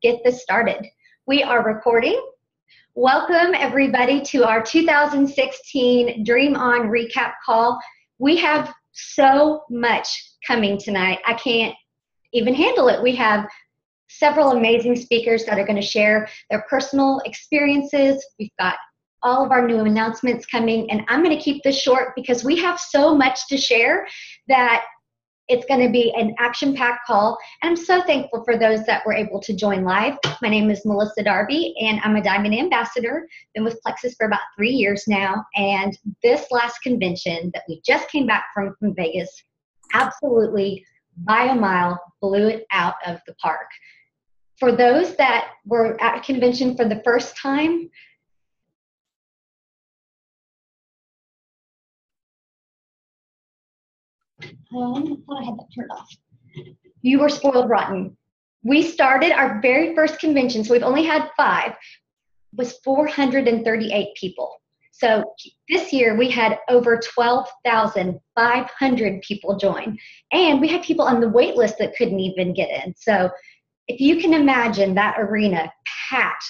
get this started. We are recording. Welcome everybody to our 2016 Dream On recap call. We have so much coming tonight. I can't even handle it. We have several amazing speakers that are going to share their personal experiences. We've got all of our new announcements coming, and I'm going to keep this short because we have so much to share that it's going to be an action-packed call. And I'm so thankful for those that were able to join live. My name is Melissa Darby, and I'm a Diamond Ambassador. Been with Plexus for about 3 years now. And this last convention that we just came back from Vegas, absolutely by a mile, blew it out of the park. For those that were at a convention for the first time, I thought I had that turned off. You were spoiled rotten. We started our very first convention, so we've only had 5, was 438 people. So this year we had over 12,500 people join. And we had people on the wait list that couldn't even get in. So if you can imagine that arena packed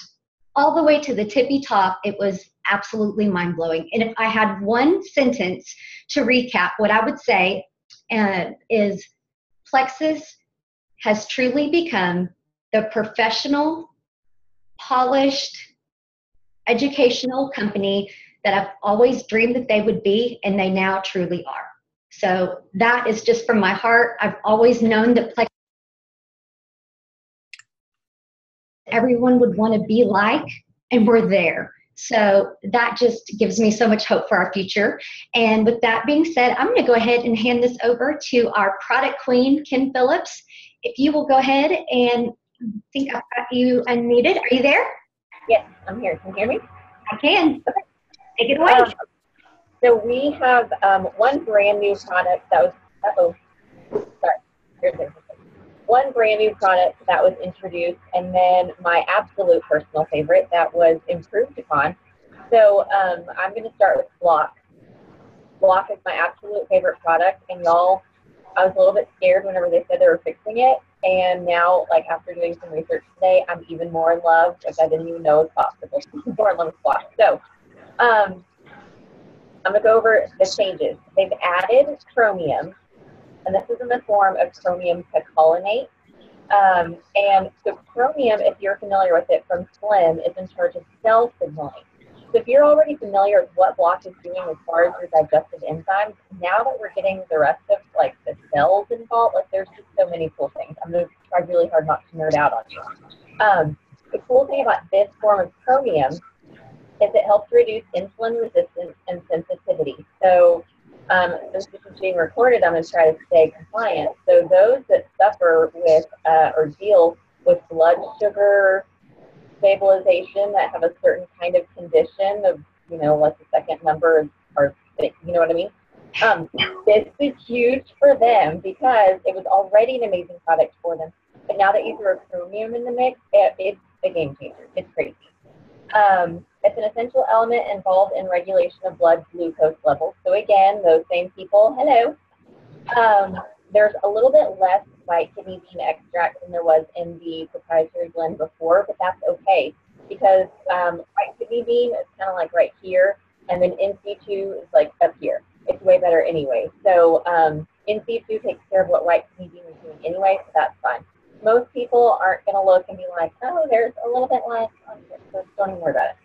all the way to the tippy top, it was absolutely mind-blowing. And if I had one sentence to recap, what I would say is Plexus has truly become the professional, polished, educational company that I've always dreamed that they would be, and they now truly are. So that is just from my heart. I've always known that Plexus everyone would want to be like, and we're there. So that just gives me so much hope for our future. And with that being said, I'm going to go ahead and hand this over to our product queen, Ken Phillips. If you will go ahead and I think I've got you unmuted. Are you there? Yes, I'm here. Can you hear me? I can. Okay. Take it away. So we have one brand new product that was, one brand new product that was introduced, and then my absolute personal favorite that was improved upon. So I'm going to start with Block. Block is my absolute favorite product, and y'all, I was a little bit scared whenever they said they were fixing it, and now, like, after doing some research today, I'm even more in love, which I didn't even know was possible. More in love with Block. So I'm going to go over the changes. They've added chromium, and this is in the form of chromium picolinate. And so chromium, if you're familiar with it from Slim, is in charge of cell signaling. So if you're already familiar with what Block is doing as far as your digestive enzymes, now that we're getting the rest of like the cells involved, like there's just so many cool things. I'm going to try really hard not to nerd out on you. The cool thing about this form of chromium is it helps reduce insulin resistance and sensitivity. So this is being recorded, I'm going to try to stay compliant. So those that suffer with or deal with blood sugar stabilization, that have a certain kind of condition of, you know, like the second number or you know what I mean? This is huge for them because it was already an amazing product for them. But now that you throw chromium in the mix, it's a game changer. It's crazy. It's an essential element involved in regulation of blood glucose levels. So again, those same people, hello. There's a little bit less white kidney bean extract than there was in the proprietary blend before, but that's okay because white kidney bean is kind of like right here, and then in situ is like up here. It's way better anyway. So in situ takes care of what white kidney bean is doing anyway, so that's fine. Most people aren't going to look and be like, oh, there's a little bit less on here, so don't even worry about it.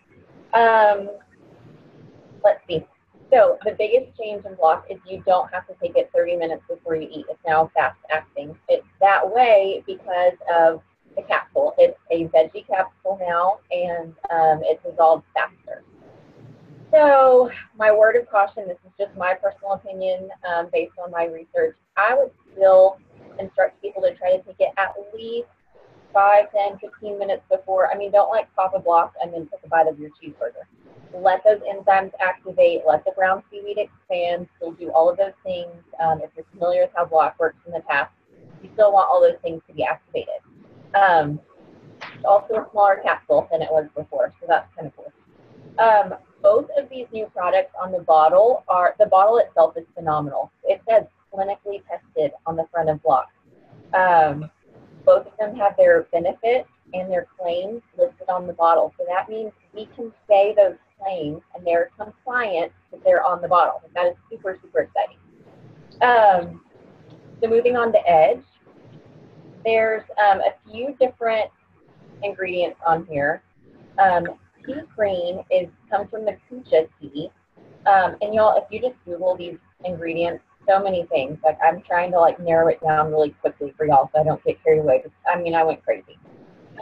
Let's see. So the biggest change in Block is you don't have to take it 30 minutes before you eat. It's now fast acting. It's that way because of the capsule. It's a veggie capsule now, and it's dissolved faster. So my word of caution, this is just my personal opinion based on my research. I would still instruct people to try to take it at least 5, 10, 15 minutes before. I mean, don't like pop a Block and then take a bite of your cheeseburger. Let those enzymes activate, let the brown seaweed expand, still do all of those things. If you're familiar with how Block works in the past, you still want all those things to be activated. It's also a smaller capsule than it was before, so that's kind of cool. Both of these new products on the bottle itself is phenomenal. It says clinically tested on the front of Block. Both of them have their benefits and their claims listed on the bottle. So that means we can say those claims and they're compliant if they're on the bottle. That is super, super exciting. So moving on to Edge, there's a few different ingredients on here. Tea cream comes from the kucha tea. And y'all, if you just Google these ingredients, so many things. Like, I'm trying to narrow it down really quickly for y'all so I don't get carried away. I went crazy.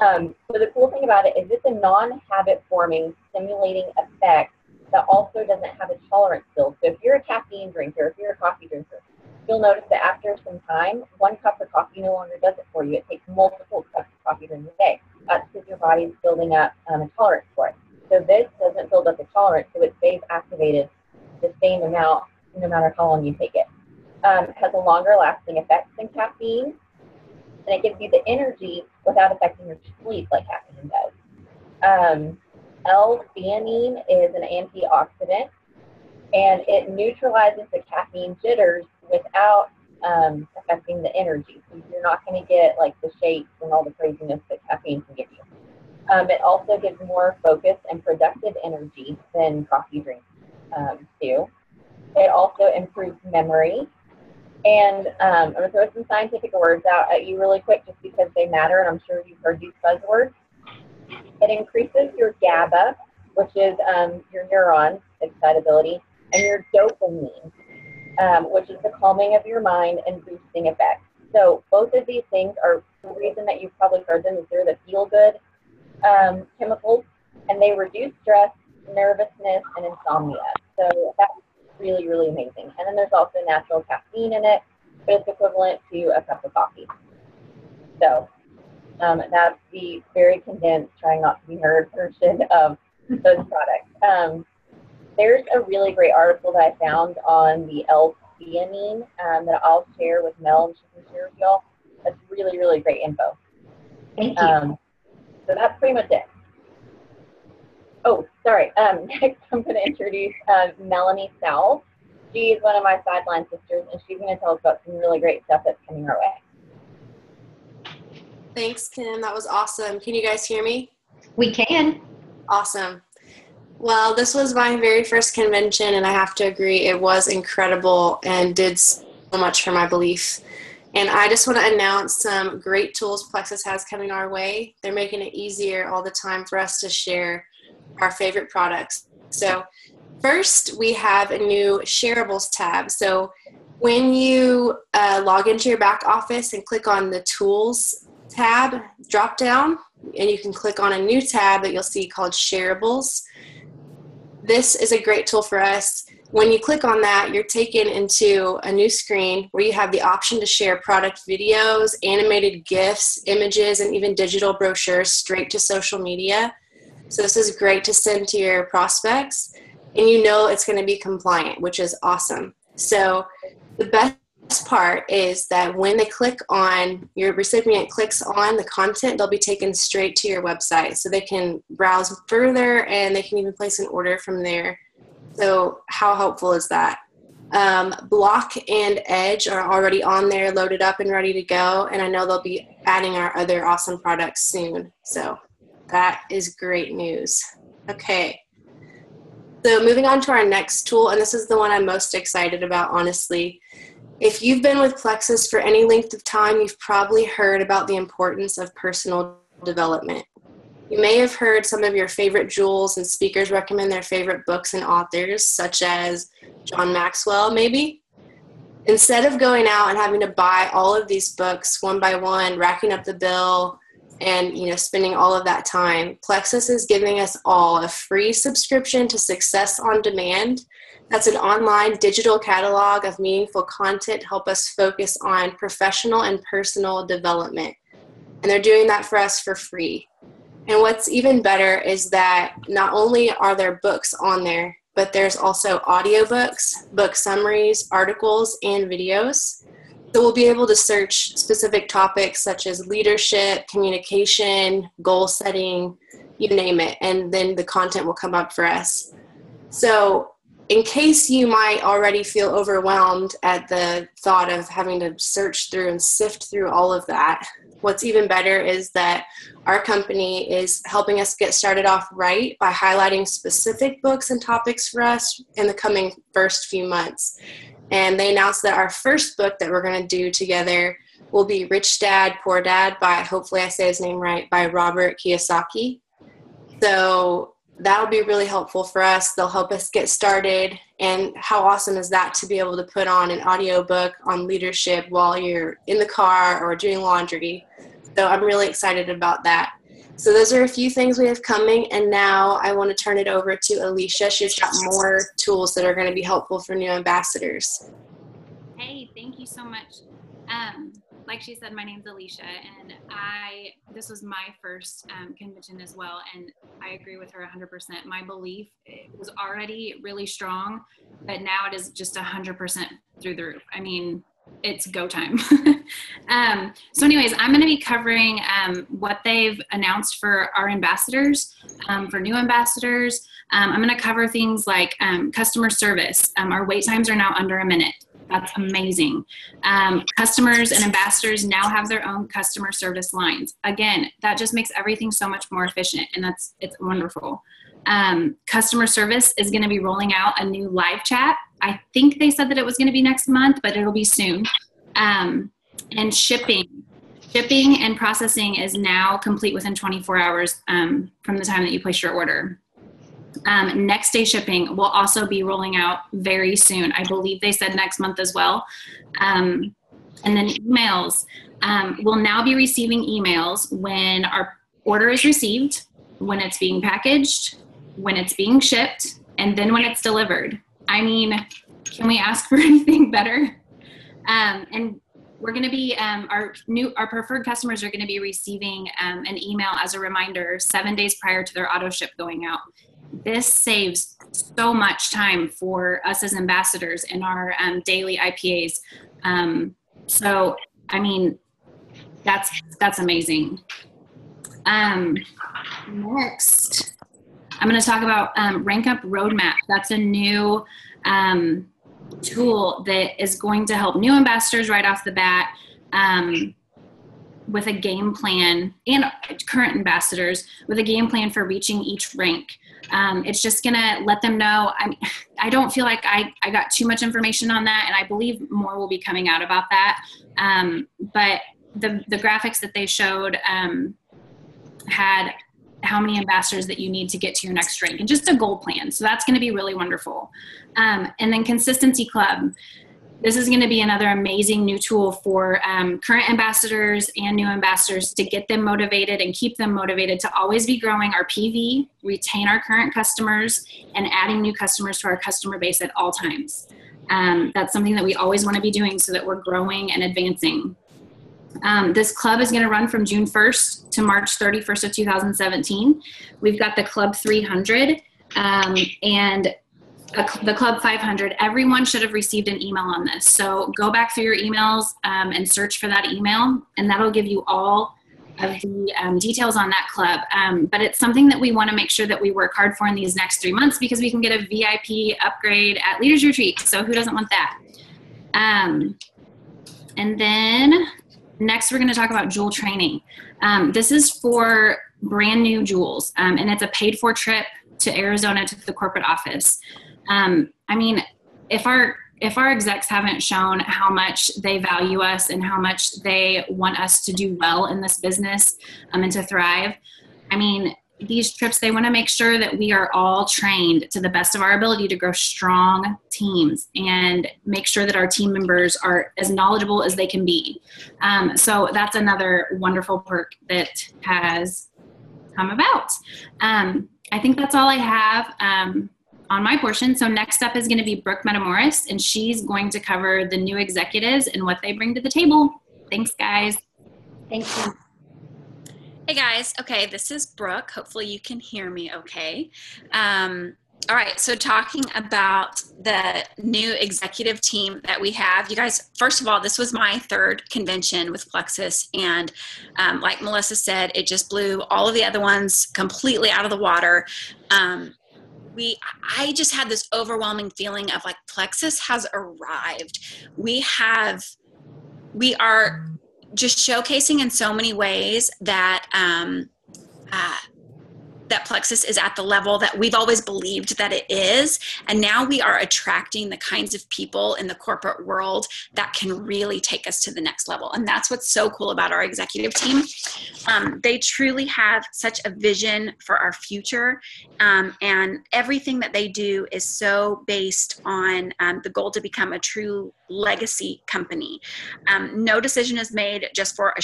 So the cool thing about it is it's a non-habit forming, stimulating effect that also doesn't have a tolerance build. So if you're a caffeine drinker, if you're a coffee drinker, you'll notice that after some time, 1 cup of coffee no longer does it for you. It takes multiple cups of coffee during the day. That's because your body's building up a tolerance for it. So this doesn't build up a tolerance, so it stays activated the same amount no matter how long you take it. It has a longer lasting effect than caffeine, and it gives you the energy without affecting your sleep like caffeine does. L-theanine is an antioxidant, and it neutralizes the caffeine jitters without affecting the energy. So you're not going to get the shakes and all the craziness that caffeine can give you. It also gives more focused and productive energy than coffee drinks do. It also improves memory. And I'm going to throw some scientific words out at you really quick just because they matter, and I'm sure you've heard these buzzwords. It increases your GABA, which is your neuron excitability, and your dopamine, which is the calming of your mind and boosting effect. So both of these things are the reason that you've probably heard them is they're the feel-good chemicals, and they reduce stress, nervousness, and insomnia. So that's really, really amazing. And then there's also natural caffeine in it, but it's equivalent to a cup of coffee. So that's the very condensed, trying not to be heard version of those products. There's a really great article that I found on the L-theanine that I'll share with Mel, and she can share with y'all. That's really, really great info. Thank you. So that's pretty much it. Oh, sorry. Next, I'm going to introduce Melanie Sowell. She is one of my sideline sisters, and she's going to tell us about some really great stuff that's coming our way. Thanks, Kim. That was awesome. Can you guys hear me? We can. Awesome. Well, this was my very first convention, and I have to agree, it was incredible and did so much for my belief. And I just want to announce some great tools Plexus has coming our way. They're making it easier all the time for us to share our favorite products. So first, we have a new shareables tab. So when you log into your back office and click on the tools tab drop down, and you can click on a new tab that you'll see called shareables. This is a great tool for us. When you click on that, you're taken into a new screen where you have the option to share product videos, animated GIFs, images, and even digital brochures straight to social media. So this is great to send to your prospects, and you know it's going to be compliant, which is awesome. So the best part is that when they click on, your recipient clicks on the content, they'll be taken straight to your website. So they can browse further, and they can even place an order from there. So how helpful is that? Block and Edge are already on there, loaded up and ready to go. And I know they'll be adding our other awesome products soon. So that is great news. Okay. So moving on to our next tool, and this is the one I'm most excited about, honestly. If you've been with Plexus for any length of time, you've probably heard about the importance of personal development. You may have heard some of your favorite jewels and speakers recommend their favorite books and authors, such as John Maxwell, maybe. Instead of going out and having to buy all of these books one by one, racking up the bill, and spending all of that time, Plexus is giving us all a free subscription to Success on Demand. That's an online digital catalog of meaningful content to help us focus on professional and personal development. And they're doing that for us for free. And what's even better is that not only are there books on there, but there's also audiobooks, book summaries, articles, and videos. So we'll be able to search specific topics such as leadership, communication, goal setting, you name it, and then the content will come up for us. So in case you might already feel overwhelmed at the thought of having to search through and sift through all of that, what's even better is that our company is helping us get started off right by highlighting specific books and topics for us in the coming first few months. And they announced that our first book that we're going to do together will be Rich Dad, Poor Dad by, hopefully I say his name right, by Robert Kiyosaki. So that'll be really helpful for us. They'll help us get started. And how awesome is that to be able to put on an audiobook on leadership while you're in the car or doing laundry. So I'm really excited about that. So those are a few things we have coming. And now I want to turn it over to Alicia. She's got more tools that are going to be helpful for new ambassadors. Hey, thank you so much. Like she said, my name's Alicia, and this was my first convention as well, and I agree with her 100%. My belief was already really strong, but now it is just 100% through the roof. I mean, it's go time. So anyways, I'm going to be covering what they've announced for our ambassadors, for new ambassadors. I'm going to cover things like customer service. Our wait times are now under a minute. That's amazing. Customers and ambassadors now have their own customer service lines. Again, that just makes everything so much more efficient, and it's wonderful. Customer service is going to be rolling out a new live chat. I think they said that it was going to be next month, but it'll be soon. And shipping and processing is now complete within 24 hours from the time that you place your order. Next day shipping will also be rolling out very soon. I believe they said next month as well. And then emails. We'll now be receiving emails when our order is received, when it's being packaged, when it's being shipped, and then when it's delivered. I mean, can we ask for anything better? And we're going to be, our preferred customers are going to be receiving an email as a reminder 7 days prior to their auto ship going out. This saves so much time for us as ambassadors in our daily IPAs. So, I mean, that's amazing. Next, I'm going to talk about Rank Up Roadmap. That's a new tool that is going to help new ambassadors right off the bat with a game plan, and current ambassadors with a game plan for reaching each rank. It's just going to let them know. I don't feel like I got too much information on that, and I believe more will be coming out about that. But the graphics that they showed had how many ambassadors that you need to get to your next rank, and just a goal plan. So that's going to be really wonderful. And then Consistency Club. This is going to be another amazing new tool for current ambassadors and new ambassadors to get them motivated and keep them motivated to always be growing our PV, retain our current customers, and adding new customers to our customer base at all times. That's something that we always want to be doing so that we're growing and advancing. This club is going to run from June 1st to March 31st of 2017. We've got the Club 300 and the Club 500. Everyone should have received an email on this. So go back through your emails and search for that email, and that'll give you all of the details on that club. But it's something that we want to make sure that we work hard for in these next 3 months, because we can get a VIP upgrade at Leaders Retreat. So who doesn't want that? And then next, we're going to talk about Jewel Training. This is for brand new Jewels, and it's a paid-for trip to Arizona to the corporate office. I mean, if our execs haven't shown how much they value us and how much they want us to do well in this business and to thrive, I mean, these trips, they want to make sure that we are all trained to the best of our ability to grow strong teams and make sure that our team members are as knowledgeable as they can be. So that's another wonderful perk that has come about. I think that's all I have on my portion. So next up is going to be Brooke Metamoris, and she's going to cover the new executives and what they bring to the table. Thanks, guys. Thank you. Hey guys, okay, this is Brooke. Hopefully you can hear me okay. All right, so talking about the new executive team that we have. You guys, first of all, this was my third convention with Plexus, and like Melissa said, it just blew all of the other ones completely out of the water. I just had this overwhelming feeling of like Plexus has arrived. We are just showcasing in so many ways that that Plexus is at the level that we've always believed that it is. And now we are attracting the kinds of people in the corporate world that can really take us to the next level. And that's what's so cool about our executive team. They truly have such a vision for our future. And everything that they do is so based on the goal to become a true legacy company. No decision is made just for a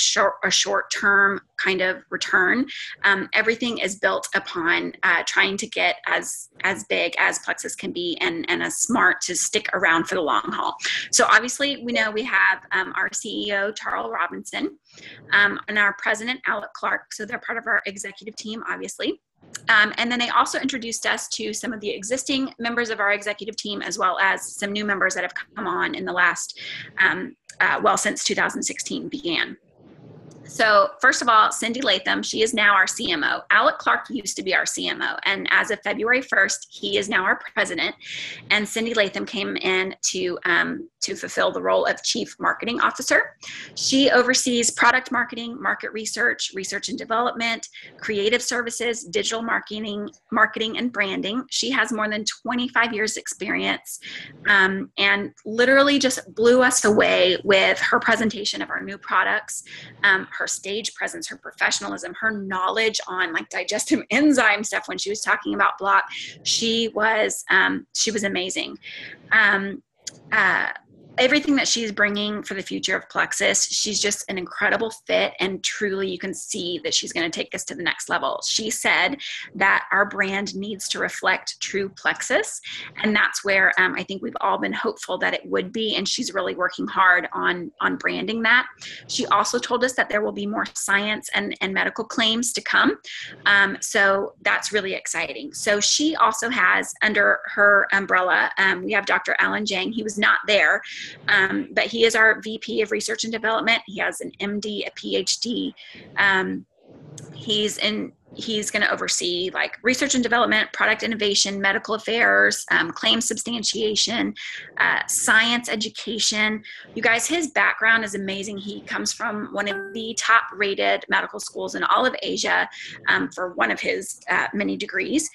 short-term kind of return. Everything is built upon trying to get as big as Plexus can be and as smart to stick around for the long haul. So obviously we know we have our CEO, Charles Robinson, and our president, Alec Clark. So they're part of our executive team, obviously. And then they also introduced us to some of the existing members of our executive team, as well as some new members that have come on in the last, since 2016 began. So first of all, Cindy Latham, she is now our CMO. Alec Clark used to be our CMO. And as of February 1st, he is now our president. And Cindy Latham came in to fulfill the role of Chief Marketing Officer. She oversees product marketing, market research, research and development, creative services, digital marketing, and branding. She has more than 25 years experience and literally just blew us away with her presentation of our new products, her stage presence, her professionalism, her knowledge on like digestive enzyme stuff when she was talking about block. She was amazing. Everything that she's bringing for the future of Plexus, she's just an incredible fit, and truly you can see that she's going to take us to the next level. She said that our brand needs to reflect true Plexus, and that's where I think we've all been hopeful that it would be, and she's really working hard on branding that. She also told us that there will be more science and medical claims to come, so that's really exciting. So she also has under her umbrella, we have Dr. Alan Jang. He was not there, but he is our VP of Research and Development. He has an MD, a PhD. He's going to oversee like research and development, product innovation, medical affairs, claim substantiation, science education. You guys, his background is amazing. He comes from one of the top rated medical schools in all of Asia for one of his many degrees.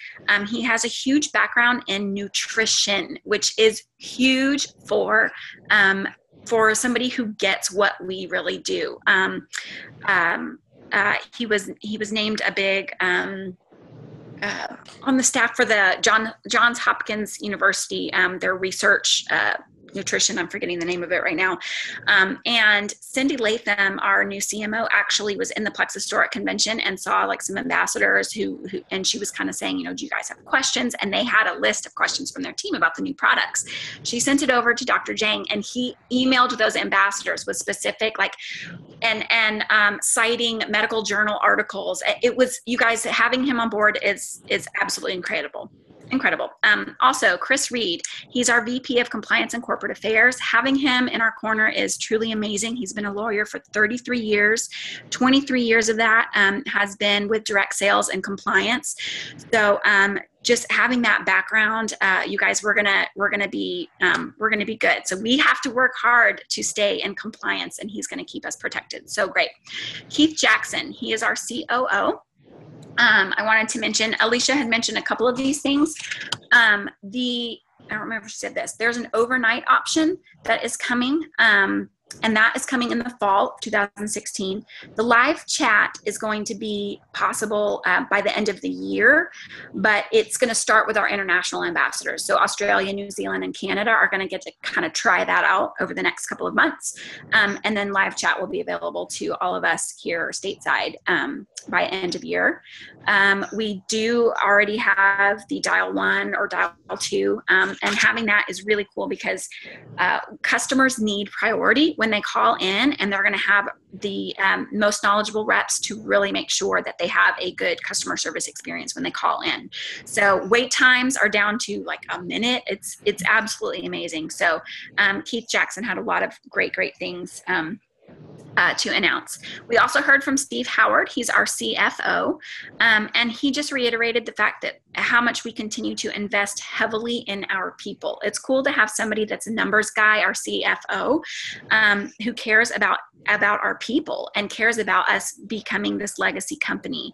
He has a huge background in nutrition, which is huge for somebody who gets what we really do. He was named a big on the staff for the Johns Hopkins University, their research nutrition. I'm forgetting the name of it right now. And Cindy Latham, our new CMO, actually was in the Plexus store at convention and saw like some ambassadors who and she was kind of saying, do you guys have questions? And they had a list of questions from their team about the new products. She sent it over to Dr. Jang, and he emailed those ambassadors with specific and citing medical journal articles. It was, you guys, having him on board is absolutely incredible. Also, Chris Reed, he's our VP of Compliance and Corporate Affairs. Having him in our corner is truly amazing. He's been a lawyer for 33 years. 23 years of that has been with direct sales and compliance. So just having that background, you guys, we're gonna be good. So we have to work hard to stay in compliance, and he's gonna keep us protected. So great. Keith Jackson, he is our COO. I wanted to mention, Alicia had mentioned a couple of these things. I don't remember if she said this. There's an overnight option that is coming, and that is coming in the fall of 2016. The live chat is going to be possible by the end of the year, but it's going to start with our international ambassadors. So Australia, New Zealand, and Canada are going to get to kind of try that out over the next couple of months. And then live chat will be available to all of us here stateside by end of year. We do already have the dial 1 or dial 2, and having that is really cool because customers need priority when they call in, and they're going to have the most knowledgeable reps to really make sure that they have a good customer service experience when they call in. So wait times are down to like a minute. It's absolutely amazing. So Keith Jackson had a lot of great things to announce. We also heard from Steve Howard. He's our CFO, and he just reiterated the fact that how much we continue to invest heavily in our people. It's cool to have somebody that's a numbers guy, our CFO, who cares about about our people and cares about us becoming this legacy company.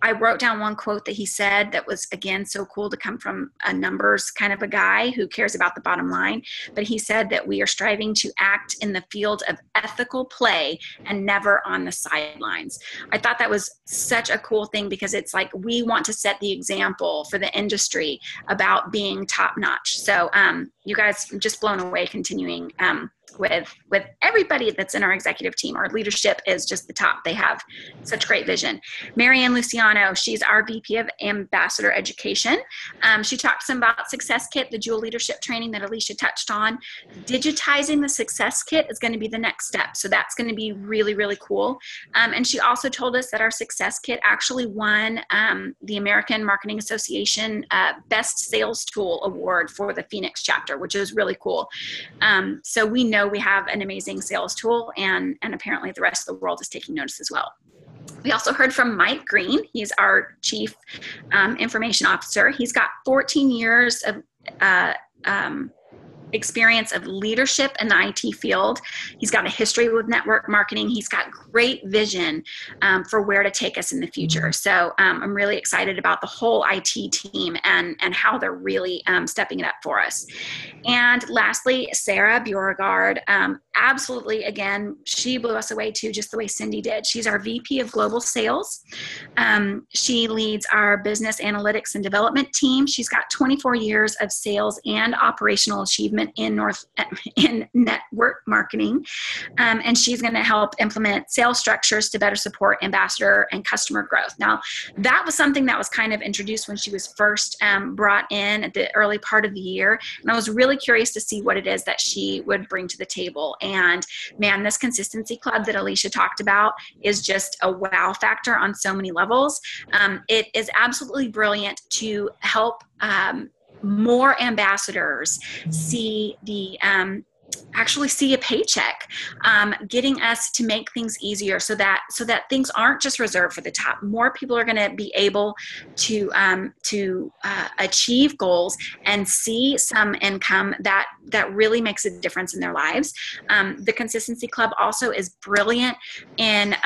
I wrote down one quote that he said that was, again, so cool to come from a numbers kind of a guy who cares about the bottom line. But he said that we are striving to act in the field of ethical play and never on the sidelines. I thought that was such a cool thing, because it's like we want to set the example for the industry about being top notch. So you guys, I'm just blown away continuing with everybody that's in our executive team. Our leadership is just the top. They have such great vision. Marianne Luciano, she's our VP of Ambassador Education. She talked some about Success Kit, the dual leadership training that Alicia touched on. Digitizing the Success Kit is going to be the next step. So that's going to be really, really cool. And she also told us that our Success Kit actually won the American Marketing Association Best Sales Tool Award for the Phoenix chapter, which is really cool. So we know we have an amazing sales tool, and apparently the rest of the world is taking notice as well. We also heard from Mike Green. He's our Chief Information Officer. He's got 14 years of experience of leadership in the IT field. He's got a history with network marketing. He's got great vision for where to take us in the future. So I'm really excited about the whole IT team and how they're really stepping it up for us. And lastly, Sarah Beauregard, absolutely, again, she blew us away too, just the way Cindy did. She's our VP of Global Sales. She leads our business analytics and development team. She's got 24 years of sales and operational achievement in network marketing. And she's going to help implement sales structures to better support ambassador and customer growth. Now, that was something that was kind of introduced when she was first brought in at the early part of the year. And I was really curious to see what it is that she would bring to the table. And man, this consistency club that Alicia talked about is just a wow factor on so many levels. It is absolutely brilliant to help more ambassadors see the actually see a paycheck, getting us to make things easier so that things aren't just reserved for the top. More people are going to be able to achieve goals and see some income that really makes a difference in their lives. The Consistency Club also is brilliant in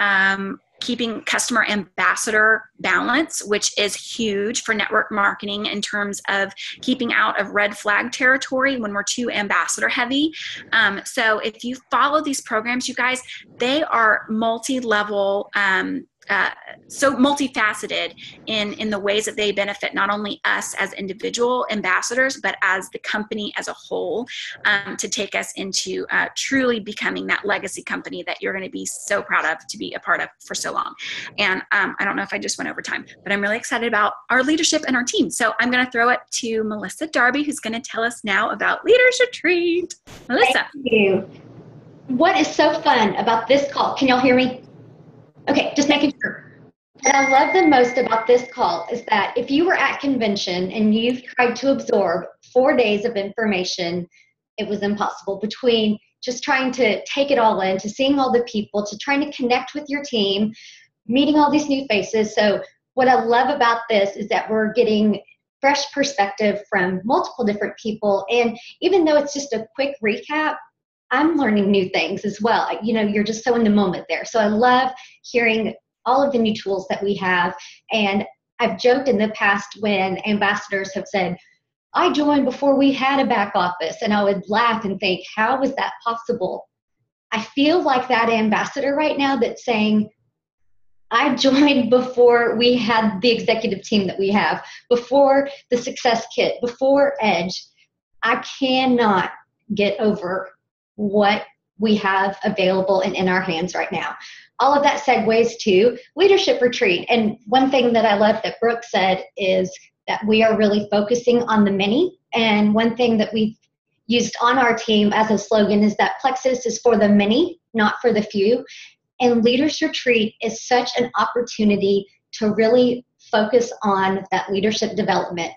keeping customer ambassador balance, which is huge for network marketing in terms of keeping out of red flag territory when we're too ambassador heavy. So if you follow these programs, you guys, they are multi-level, so multifaceted in the ways that they benefit not only us as individual ambassadors, but as the company as a whole, to take us into truly becoming that legacy company that you're going to be so proud of to be a part of for so long. And I don't know if I just went over time, but I'm really excited about our leadership and our team. So I'm going to throw it to Melissa Darby, who's going to tell us now about Leaders Retreat. Melissa. Thank you. What is so fun about this call? Can y'all hear me? Okay, just making sure. What I love the most about this call is that if you were at convention and you've tried to absorb 4 days of information, it was impossible. Between just trying to take it all in, to seeing all the people, to trying to connect with your team, meeting all these new faces. So what I love about this is that we're getting fresh perspective from multiple different people. And even though it's just a quick recap, I'm learning new things as well. You know, you're just so in the moment there. So I love hearing all of the new tools that we have. And I've joked in the past when ambassadors have said, I joined before we had a back office. And I would laugh and think, how was that possible? I feel like that ambassador right now that's saying, I joined before we had the executive team that we have, before the Success Kit, before Edge. I cannot get over what we have available and in our hands right now. All of that segues to Leadership Retreat. And one thing that I love that Brooke said is that we are really focusing on the many. And one thing that we've used on our team as a slogan is that Plexus is for the many, not for the few. And Leaders Retreat is such an opportunity to really focus on that leadership development.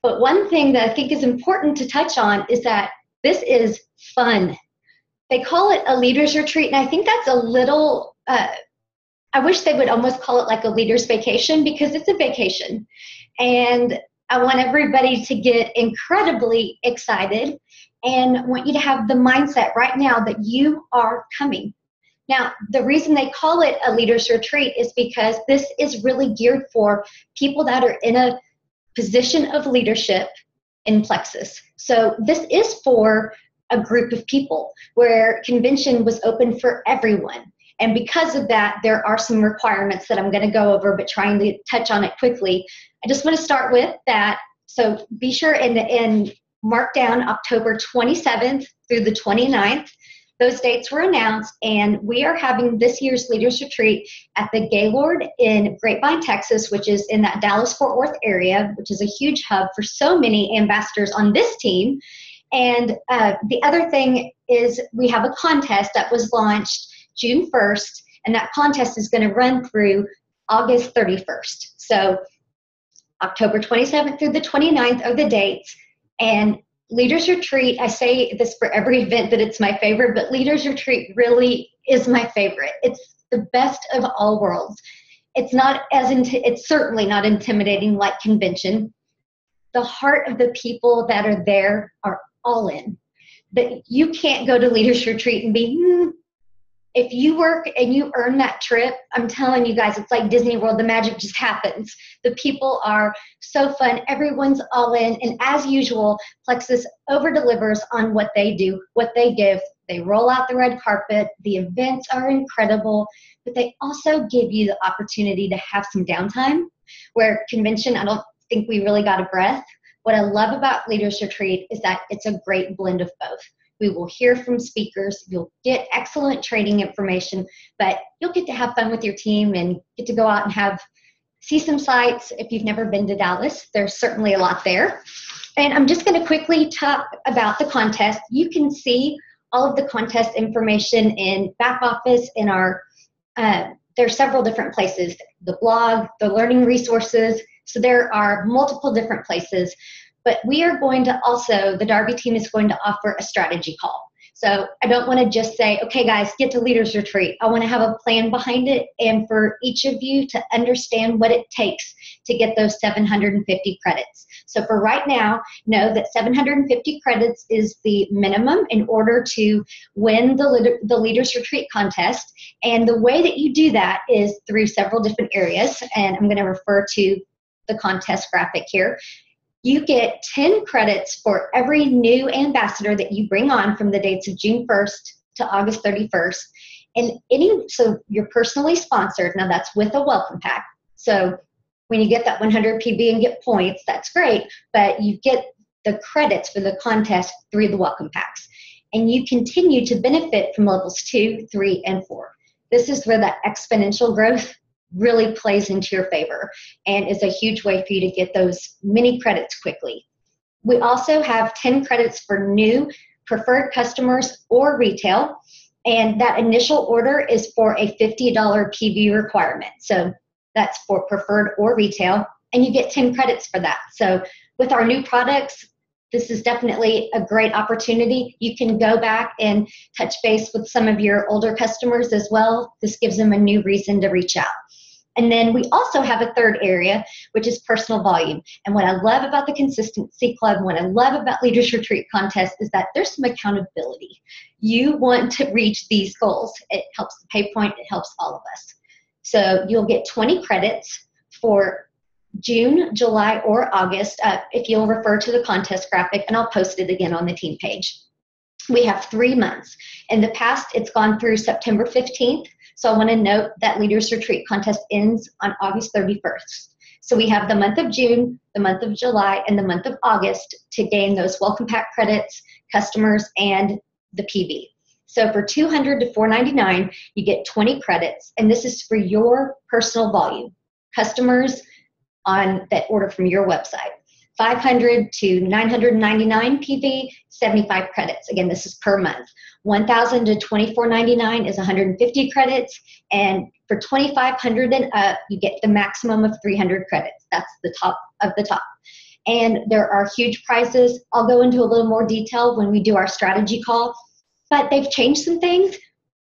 But one thing that I think is important to touch on is that this is fun. They call it a leaders retreat, and I think that's a little, I wish they would almost call it like a leader's vacation, because it's a vacation. And I want everybody to get incredibly excited and want you to have the mindset right now that you are coming. Now, the reason they call it a leaders retreat is because this is really geared for people that are in a position of leadership in Plexus. So this is for a group of people where convention was open for everyone. And because of that, there are some requirements that I'm going to go over, but trying to touch on it quickly. I just want to start with that. So be sure and mark down October 27th through the 29th. Those dates were announced, and we are having this year's Leaders Retreat at the Gaylord in Grapevine, Texas, which is in that Dallas-Fort Worth area, which is a huge hub for so many ambassadors on this team. And the other thing is we have a contest that was launched June 1st, and that contest is going to run through August 31st. So October 27th through the 29th are the dates. And Leaders Retreat, I say this for every event that it's my favorite, but Leaders Retreat really is my favorite. It's the best of all worlds. It's not it's certainly not intimidating like convention. The heart of the people that are there are all in. But you can't go to Leaders Retreat and be, if you work and you earn that trip, I'm telling you guys, it's like Disney World. The magic just happens. The people are so fun. Everyone's all in. And as usual, Plexus over-delivers on what they do, what they give. They roll out the red carpet. The events are incredible. But they also give you the opportunity to have some downtime, where convention, I don't think we really got a breath. What I love about Leaders Retreat is that it's a great blend of both. We will hear from speakers. You'll get excellent training information, but you'll get to have fun with your team and get to go out and see some sights. If you've never been to Dallas, there's certainly a lot there. And I'm just going to quickly talk about the contest. You can see all of the contest information in back office in our, there's several different places, the blog, the learning resources. So there are multiple different places. But we are going to also, the Darby team is going to offer a strategy call. So I don't want to just say, okay, guys, get to Leaders Retreat. I want to have a plan behind it, and for each of you to understand what it takes to get those 750 credits. So for right now, know that 750 credits is the minimum in order to win the Leaders Retreat contest. And the way that you do that is through several different areas, and I'm going to refer to the contest graphic here. You get 10 credits for every new ambassador that you bring on from the dates of June 1st to August 31st. And so you're personally sponsored. Now that's with a welcome pack. So when you get that 100 PB and get points, that's great, but you get the credits for the contest through the welcome packs. And you continue to benefit from levels 2, 3, and 4. This is where that exponential growth really plays into your favor and is a huge way for you to get those mini credits quickly. We also have 10 credits for new preferred customers or retail, and that initial order is for a $50 PV requirement. So that's for preferred or retail, and you get 10 credits for that. So with our new products, this is definitely a great opportunity. You can go back and touch base with some of your older customers as well. This gives them a new reason to reach out. And then we also have a third area, which is personal volume. And what I love about the Consistency Club, and what I love about Leaders Retreat Contest is that there's some accountability. You want to reach these goals. It helps the pay point. It helps all of us. So you'll get 20 credits for June, July, or August if you'll refer to the contest graphic, and I'll post it again on the team page. We have 3 months. In the past, it's gone through September 15th. So I want to note that Leaders Retreat Contest ends on August 31st. So we have the month of June, the month of July, and the month of August to gain those welcome pack credits, customers, and the PV. So for $200 to $499, you get 20 credits, and this is for your personal volume. Customers that order from your website. 500 to 999 PV, 75 credits. Again, this is per month. 1,000 to 24.99 is 150 credits, and for 2,500 and up, you get the maximum of 300 credits. That's the top of the top. And there are huge prizes. I'll go into a little more detail when we do our strategy call, but they've changed some things.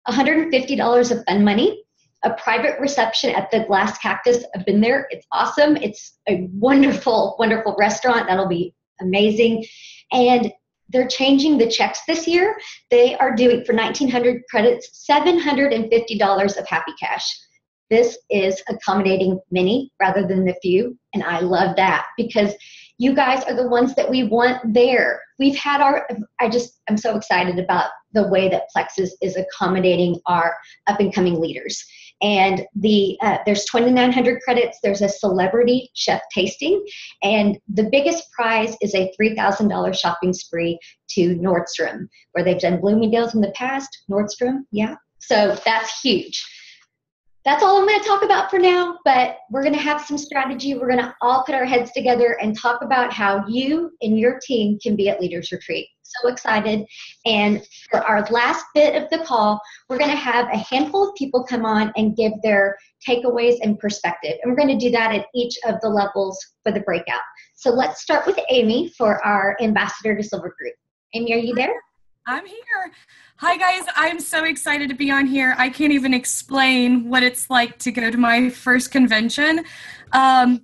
$150 of fun money, a private reception at the Glass Cactus. I've been there. It's awesome. It's a wonderful, wonderful restaurant. That'll be amazing. And they're changing the checks this year. They are doing, for 1,900 credits, $750 of happy cash. This is accommodating many rather than the few, and I love that because you guys are the ones that we want there. We've had I'm so excited about the way that Plexus is accommodating our up-and-coming leaders. And there's 2,900 credits. There's a celebrity chef tasting, and the biggest prize is a $3,000 shopping spree to Nordstrom, where they've done Bloomingdale's in the past. Nordstrom, yeah. So that's huge. That's all I'm going to talk about for now, but we're going to have some strategy. We're going to all put our heads together and talk about how you and your team can be at Leaders Retreat. So excited. And for our last bit of the call, we're going to have a handful of people come on and give their takeaways and perspective. And we're going to do that at each of the levels for the breakout. So let's start with Amy for our Ambassador to Silver group. Amy, are you there? I'm here. Hi, guys. I'm so excited to be on here. I can't even explain what it's like to go to my first convention. I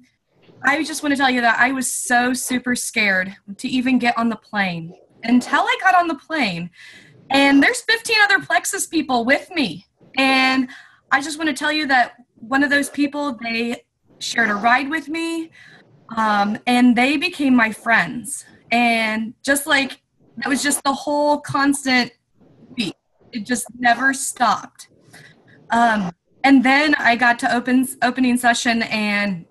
just want to tell you that I was so super scared to even get on the plane until I got on the plane. And there's 15 other Plexus people with me. And I just want to tell you that one of those people, they shared a ride with me, and they became my friends. And just like, that was just the whole constant week. It just never stopped. And then I got to opening session, and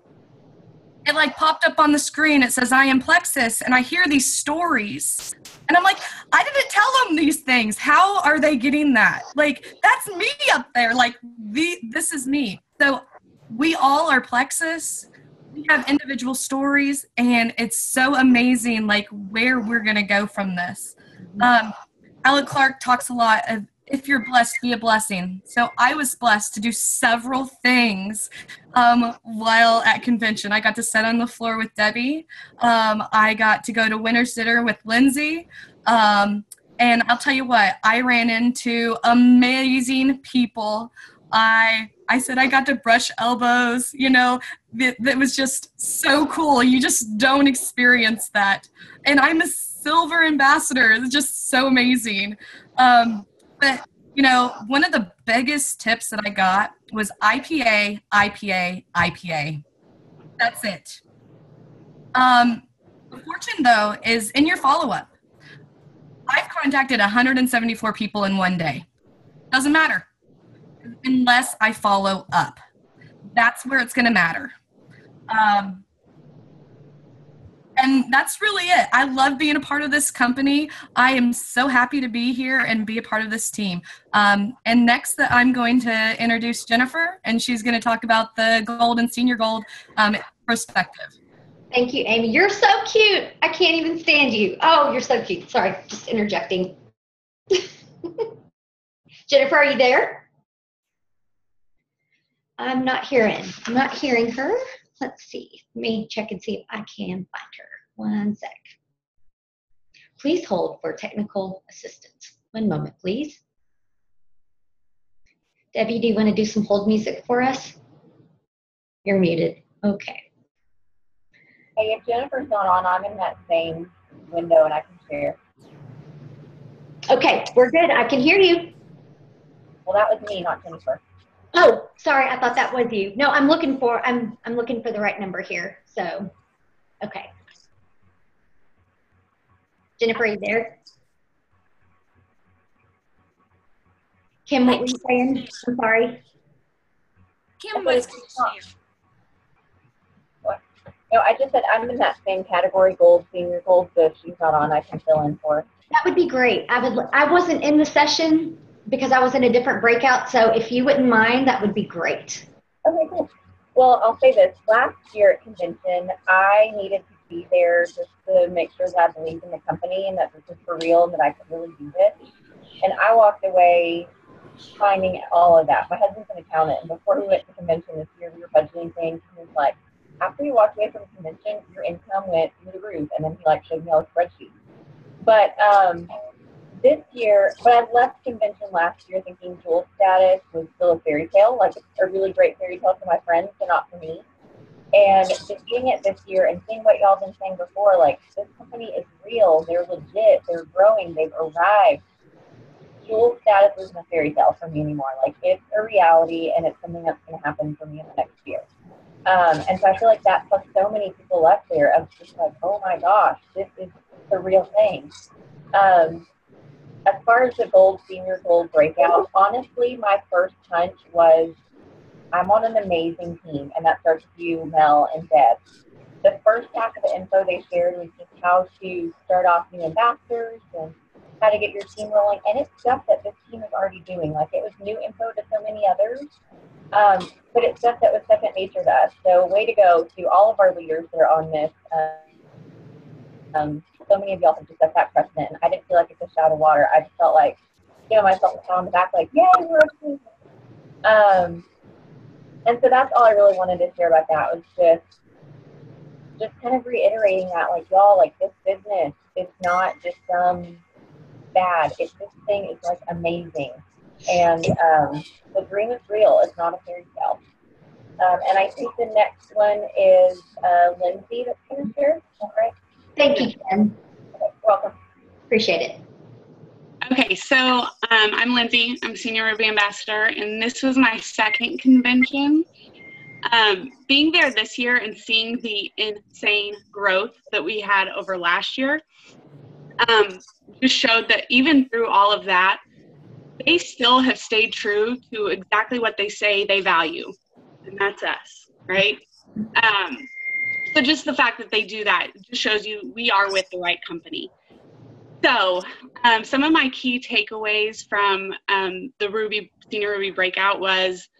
it like popped up on the screen. It says, I am Plexus. And I hear these stories. And I'm like, I didn't tell them these things. How are they getting that? Like, that's me up there. Like, this is me. So we all are Plexus. We have individual stories, and it's so amazing, like, where we're going to go from this. Alec Clark talks a lot of, if you're blessed, be a blessing. So I was blessed to do several things while at convention. I got to sit on the floor with Debbie. I got to go to Winter's Dinner with Lindsay. And I'll tell you what, I ran into amazing people. I said I got to brush elbows, you know, that was just so cool. You just don't experience that. And I'm a silver ambassador. It's just so amazing. But, you know, one of the biggest tips that I got was IPA, IPA, IPA. That's it. The fortune, though, is in your follow-up. I've contacted 174 people in one day. Doesn't matter. Unless I follow up. That's where it's going to matter. And that's really it. I love being a part of this company. I am so happy to be here and be a part of this team. And next I'm going to introduce Jennifer, and she's going to talk about the gold and senior gold perspective. Thank you, Amy. You're so cute. I can't even stand you. Oh, you're so cute. Sorry, just interjecting. Jennifer, are you there? I'm not hearing her. Let's see. Let me check and see if I can find her. One sec. Please hold for technical assistance. One moment, please. Debbie, do you want to do some hold music for us? You're muted. Okay. Hey, if Jennifer's not on, I'm in that same window and I can share. Okay, we're good. I can hear you. Well, that was me, not Jennifer. Oh, sorry. I thought that was you. No, I'm looking for the right number here. So, okay. Jennifer, are you there? Kim, what were you saying? I'm sorry. Kim was What? No, I just said I'm in that same category, gold, senior gold, so if she's not on, I can fill in for her. That would be great. I wasn't in the session because I was in a different breakout, so if you wouldn't mind, that would be great. Okay, cool. Well, I'll say this. Last year at convention, I needed to be there just to make sure that I believed in the company and that this was for real and that I could really do this. And I walked away finding all of that. My husband's an accountant, and before we went to convention this year, we were budgeting things. He was like, after you walked away from the convention, your income went through the roof. And then he like showed me all the spreadsheets. But this year, but I left convention last year thinking dual status was still a fairy tale, like a really great fairy tale for my friends, but not for me. And just seeing it this year and seeing what y'all been saying before, like this company is real, they're legit, they're growing, they've arrived. Jewel status isn't a fairy tale for me anymore. Like, it's a reality, and it's something that's going to happen for me in the next year. And so I feel like that plus so many people left there of just like, oh my gosh, this is the real thing. As far as the senior gold breakout, honestly, my first hunch was, I'm on an amazing team, and that starts with you, Mel, and Deb. The first half of the info they shared was just how to start off new ambassadors and how to get your team rolling, and it's stuff that this team is already doing. Like, it was new info to so many others, but it's stuff that was second nature to us. So way to go to all of our leaders that are on this. So many of y'all have just set that precedent, and I didn't feel like it's a shout of water. I just felt like, myself on the back, like, yay, we're a team. And so that's all I really wanted to share about that, was just kind of reiterating that, like, y'all, like, this business is not just bad. This thing is, like, amazing. And the dream is real. It's not a fairy tale. And I think the next one is Lindsay that's going to share. All right. Thank you, Ken. Okay, welcome. Appreciate it. Okay, so I'm Lindsay. I'm Senior Ruby Ambassador, and this was my second convention. Being there this year and seeing the insane growth that we had over last year just showed that even through all of that, they still have stayed true to exactly what they say they value, and that's us, right? So just the fact that they do that just shows you we are with the right company. So some of my key takeaways from the Senior Ruby Breakout was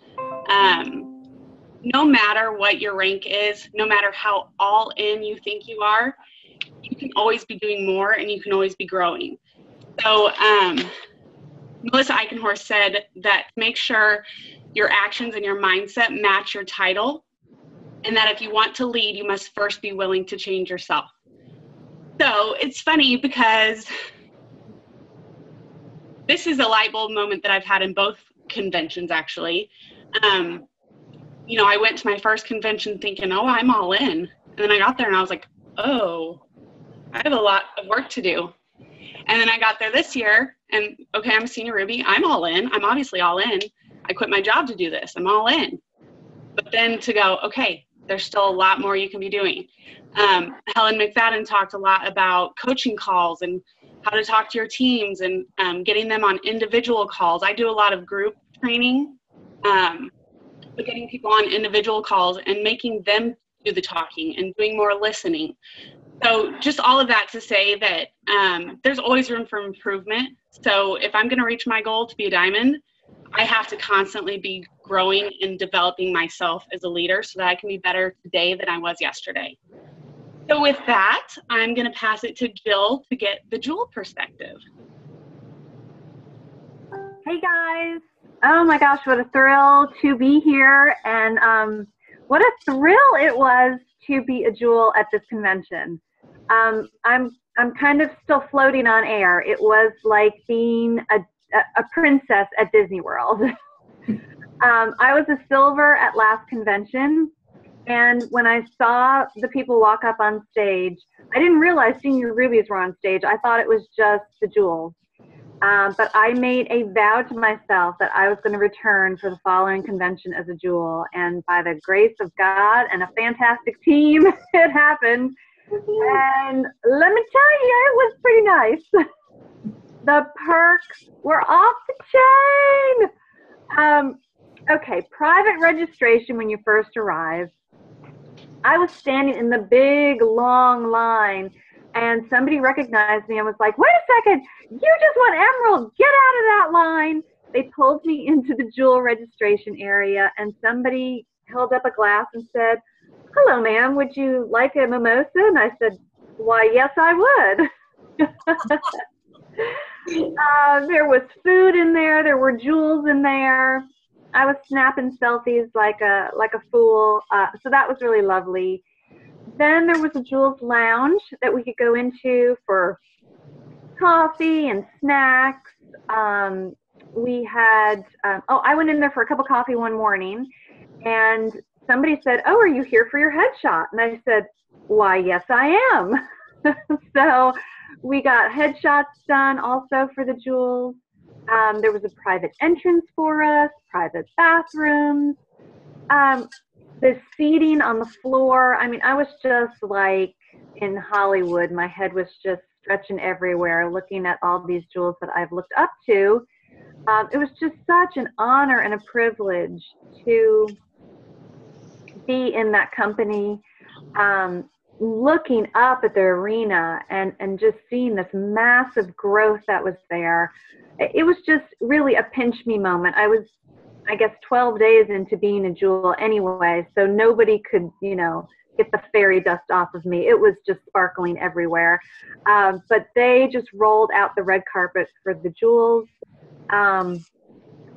no matter what your rank is, no matter how all in you think you are, you can always be doing more and you can always be growing. So Melissa Eichenhorst said that make sure your actions and your mindset match your title, and that if you want to lead, you must first be willing to change yourself. So it's funny because this is a light bulb moment that I've had in both conventions, actually. I went to my first convention thinking, oh, I'm all in. And then I got there and I was like, oh, I have a lot of work to do. And then I got there this year and, okay, I'm a Senior Ruby. I'm all in. I'm obviously all in. I quit my job to do this. I'm all in. But then to go, okay, there's still a lot more you can be doing. Helen McFadden talked a lot about coaching calls and how to talk to your teams and getting them on individual calls. I do a lot of group training, but getting people on individual calls and making them do the talking and doing more listening. So just all of that to say that there's always room for improvement. So if I'm going to reach my goal to be a diamond, I have to constantly be growing and developing myself as a leader so that I can be better today than I was yesterday. So with that, I'm going to pass it to Jill to get the Jewel perspective. Hey guys. Oh my gosh, what a thrill to be here. And what a thrill it was to be a Jewel at this convention. I'm kind of still floating on air. It was like being a princess at Disney World. I was a silver at last convention, and when I saw the people walk up on stage, I didn't realize Senior Rubies were on stage. I thought it was just the Jewels. But I made a vow to myself that I was going to return for the following convention as a Jewel, and by the grace of God and a fantastic team, it happened. And let me tell you, it was pretty nice. The perks were off the chain. Okay, private registration when you first arrive. I was standing in the big, long line, and somebody recognized me and was like, wait a second, you just want Emerald, get out of that line. They pulled me into the Jewel registration area, and somebody held up a glass and said, hello, ma'am, would you like a mimosa? And I said, why, yes, I would. There was food in there. There were jewels in there. I was snapping selfies like a fool. So that was really lovely. Then there was a Jewels lounge that we could go into for coffee and snacks. We had, I went in there for a cup of coffee one morning, and somebody said, oh, are you here for your headshot? And I said, why, yes, I am. So We got headshots done also for the jewels. There was a private entrance for us, private bathrooms. The seating on the floor, I mean, I was just like in Hollywood. My head was just stretching everywhere looking at all these jewels that I've looked up to. It was just such an honor and a privilege to be in that company, looking up at the arena and just seeing this massive growth that was there. It was just really a pinch me moment. I was, I guess, 12 days into being a jewel anyway, so nobody could, you know, get the fairy dust off of me. It was just sparkling everywhere. But they just rolled out the red carpet for the jewels. And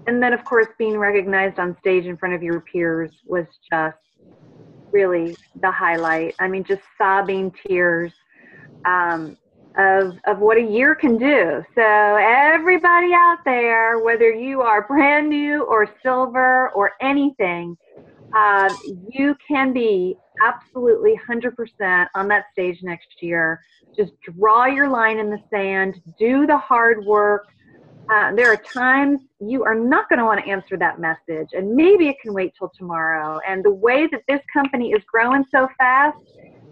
then, of course, being recognized on stage in front of your peers was just really the highlight. I mean, just sobbing tears of what a year can do. So everybody out there, whether you are brand new or silver or anything, you can be absolutely 100% on that stage next year. Just draw your line in the sand, do the hard work. There are times you are not going to want to answer that message, and maybe it can wait till tomorrow. And the way that this company is growing so fast,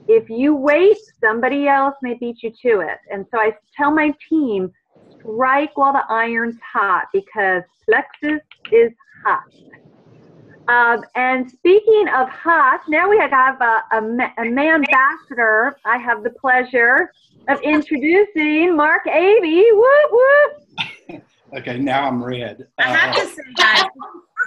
if you wait, somebody else may beat you to it. And so I tell my team, strike while the iron's hot, because Plexus is hot. And speaking of hot, now we have a man ambassador. I have the pleasure of introducing Mark Avey. Whoop, whoop. Okay, now I'm red. I have to say, guys,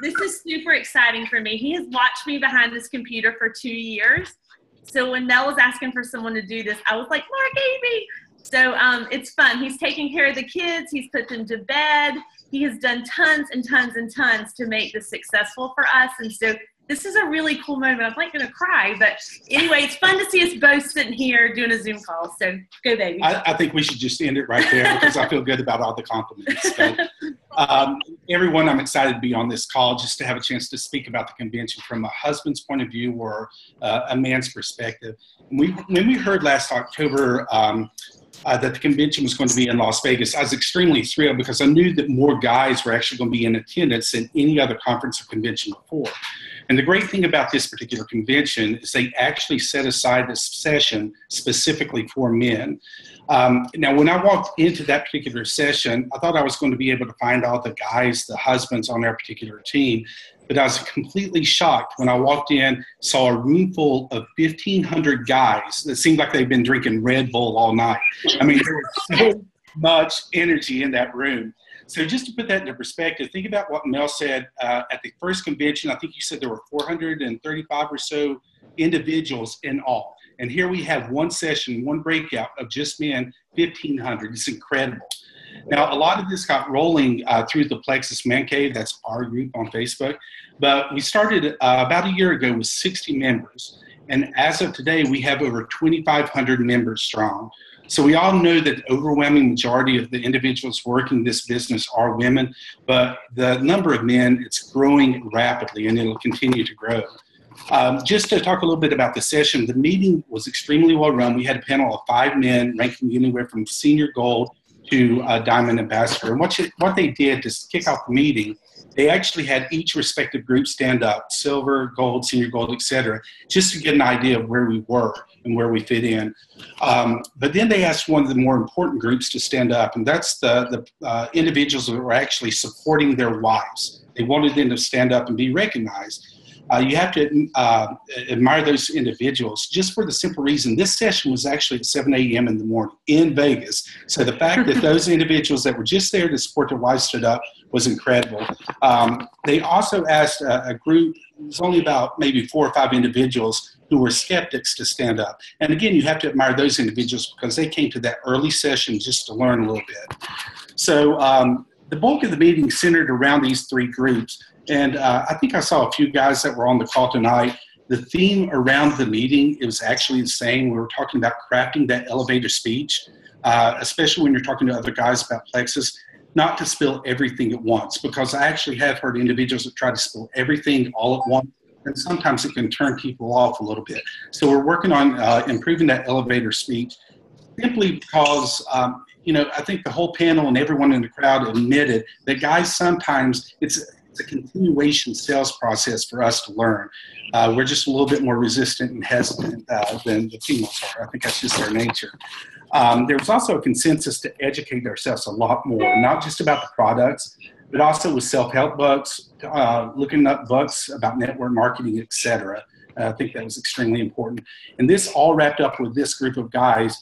this is super exciting for me. He has watched me behind this computer for 2 years. So when Mel was asking for someone to do this, I was like, Mark Avey. So it's fun. He's taking care of the kids. He's put them to bed. He has done tons and tons and tons to make this successful for us. And so this is a really cool moment. I'm like going to cry, but anyway, it's fun to see us both sitting here doing a Zoom call. So go, baby. I think we should just end it right there because I feel good about all the compliments. But, everyone, I'm excited to be on this call just to have a chance to speak about the convention from a husband's point of view or a man's perspective. When we heard last October that the convention was going to be in Las Vegas, I was extremely thrilled because I knew that more guys were actually going to be in attendance than any other conference or convention before. And the great thing about this particular convention is they actually set aside this session specifically for men. Now, when I walked into that particular session, I thought I was going to be able to find all the guys, the husbands on our particular team. But I was completely shocked when I walked in, saw a room full of 1,500 guys that seemed like they'd been drinking Red Bull all night. I mean, there was so much energy in that room. So just to put that into perspective, think about what Mel said at the first convention. I think you said there were 435 or so individuals in all. And here we have one session, one breakout of just men, 1,500. It's incredible. Now, a lot of this got rolling through the Plexus Man Cave. That's our group on Facebook. But we started about a year ago with 60 members. And as of today, we have over 2,500 members strong. So we all know that the overwhelming majority of the individuals working this business are women, but the number of men, it's growing rapidly and it'll continue to grow. Just to talk a little bit about the session, the meeting was extremely well run. We had a panel of 5 men ranking anywhere from senior gold to diamond ambassador. And what they did to kick off the meeting, they actually had each respective group stand up, silver, gold, senior gold, etc., just to get an idea of where we were and where we fit in. But then they asked one of the more important groups to stand up, and that's the individuals that were actually supporting their wives. They wanted them to stand up and be recognized. You have to admire those individuals just for the simple reason this session was actually at 7 a.m. in the morning in Vegas. So the fact that those individuals that were just there to support their wives stood up was incredible. They also asked a group, it was only about maybe 4 or 5 individuals who were skeptics to stand up. And again, you have to admire those individuals because they came to that early session just to learn a little bit. So the bulk of the meeting centered around these 3 groups. And I think I saw a few guys that were on the call tonight. The theme around the meeting, it was actually the same. We were talking about crafting that elevator speech, especially when you're talking to other guys about Plexus, not to spill everything at once, because I actually have heard individuals that try to spill everything all at once, and sometimes it can turn people off a little bit. So we're working on improving that elevator speech. simply because, I think the whole panel and everyone in the crowd admitted that guys, sometimes it's a continuation sales process for us to learn. We're just a little bit more resistant and hesitant than the females are. I think that's just our nature. There was also a consensus to educate ourselves a lot more, not just about the products, but also with self-help books, looking up books about network marketing, etc. I think that was extremely important. And this all wrapped up with this group of guys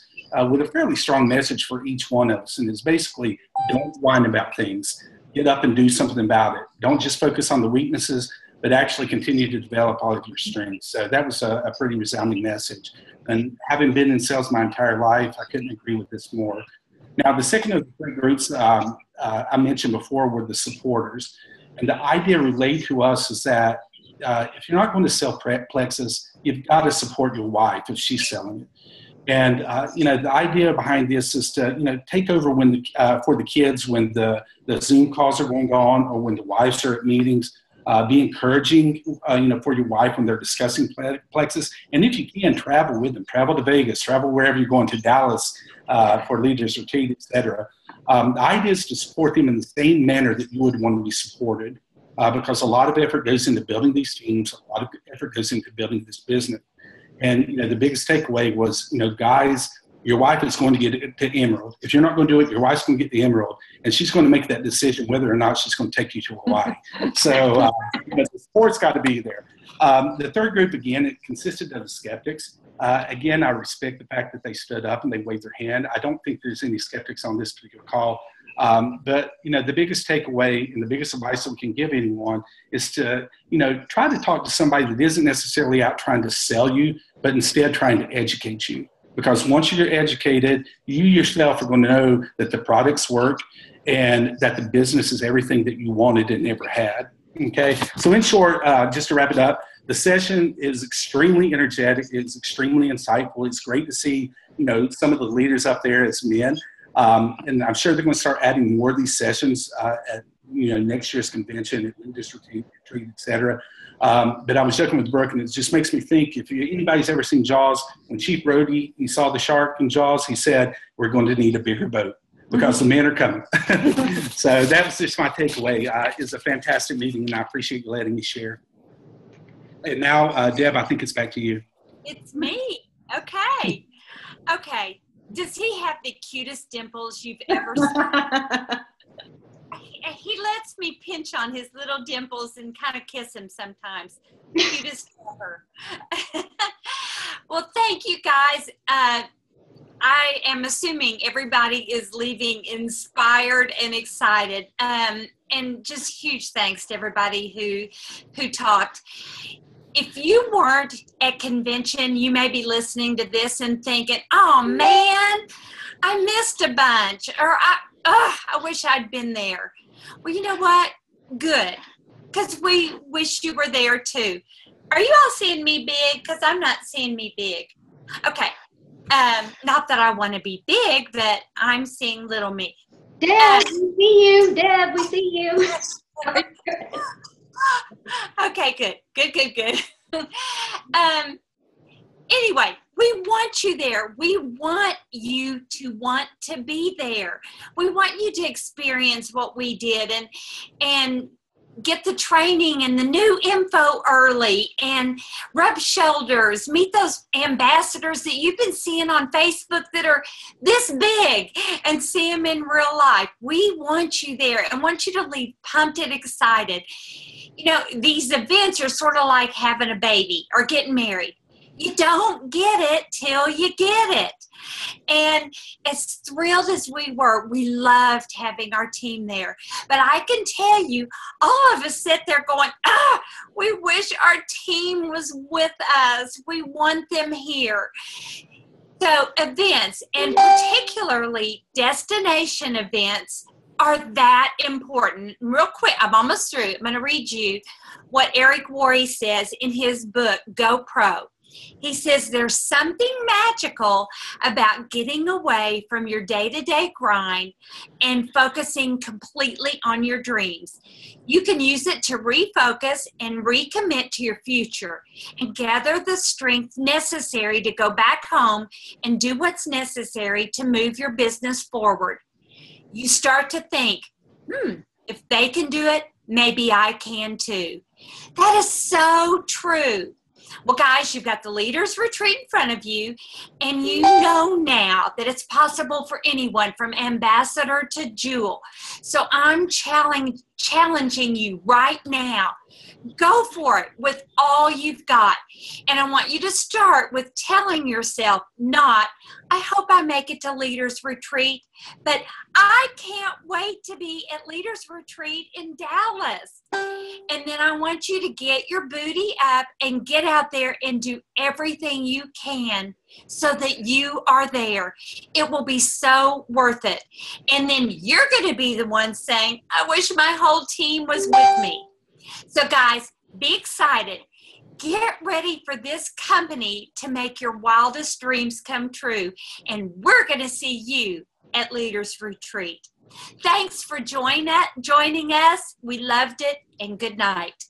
with a fairly strong message for each one of us. And it's basically, don't whine about things. Get up and do something about it. Don't just focus on the weaknesses, but actually continue to develop all of your strengths. So that was a pretty resounding message. And having been in sales my entire life, I couldn't agree with this more. Now, the second of the three groups I mentioned before were the supporters. And the idea relayed to us is that if you're not going to sell Plexus, you've got to support your wife if she's selling it. And, the idea behind this is to, take over for the kids when the Zoom calls are going on or when the wives are at meetings. Be encouraging, for your wife when they're discussing Plexus. And if you can, travel with them. Travel to Vegas. Travel wherever you're going, to Dallas for leaders retreat, etc. The idea is to support them in the same manner that you would want to be supported, because a lot of effort goes into building these teams. A lot of effort goes into building this business. And the biggest takeaway was, guys, your wife is going to get it to Emerald. If you're not going to do it, your wife's going to get the Emerald, and she's going to make that decision whether or not she's going to take you to Hawaii. So the support's got to be there. The third group, again, it consisted of skeptics. Again, I respect the fact that they stood up and they waved their hand. I don't think there's any skeptics on this particular call. But the biggest takeaway and the biggest advice that we can give anyone is to, try to talk to somebody that isn't necessarily out trying to sell you, but instead trying to educate you. Because once you're educated, you yourself are going to know that the products work and that the business is everything that you wanted and never had. Okay. So in short, just to wrap it up, the session is extremely energetic. It's extremely insightful. It's great to see, some of the leaders up there as men. And I'm sure they're going to start adding more of these sessions at next year's convention, at Leaders Retreat, et cetera. But I was joking with Brooke, and it just makes me think, if anybody's ever seen Jaws, when Chief Brody, he saw the shark in Jaws, he said, we're going to need a bigger boat because the men are coming. So that was just my takeaway. It's a fantastic meeting, and I appreciate you letting me share. And now, Deb, I think it's back to you. It's me. Okay. Okay. Does he have the cutest dimples you've ever seen? He lets me pinch on his little dimples and kind of kiss him sometimes. Cutest ever. Well, thank you, guys. I am assuming everybody is leaving inspired and excited. And just huge thanks to everybody who talked. If you weren't at convention, you may be listening to this and thinking, oh man, I missed a bunch, or I wish I'd been there. Well, you know what? Good, because we wish you were there too. Are you all seeing me big? Because I'm not seeing me big. Okay. Not that I want to be big, but I'm seeing little me. Deb, we see you. Deb, we see you. Okay, good. Anyway, we want you there. We want you to want to be there. We want you to experience what we did and get the training and the new info early and rub shoulders, meet those ambassadors that you've been seeing on Facebook that are this big, and see them in real life. We want you there and want you to leave pumped and excited. These events are sort of like having a baby or getting married. You don't get it till you get it. And as thrilled as we were, we loved having our team there. But I can tell you, all of us sit there going, we wish our team was with us. We want them here. So events, and particularly destination events, are that important. Real quick, I'm almost through. I'm going to read you what Eric Worre says in his book, Go Pro. He says there's something magical about getting away from your day-to-day grind and focusing completely on your dreams. You can use it to refocus and recommit to your future and gather the strength necessary to go back home and do what's necessary to move your business forward. You start to think, if they can do it, maybe I can too. That is so true. Well, guys, you've got the Leaders Retreat in front of you, and you know now that it's possible for anyone from ambassador to jewel. So I'm challenging you right now. Go for it with all you've got. And I want you to start with telling yourself, not, I hope I make it to Leaders Retreat, but I can't wait to be at Leaders Retreat in Dallas. And then I want you to get your booty up and get out there and do everything you can so that you are there. It will be so worth it. And then you're going to be the one saying, I wish my whole team was with me. So guys, be excited. Get ready for this company to make your wildest dreams come true. And we're going to see you at Leaders Retreat. Thanks for joining us. We loved it, and good night.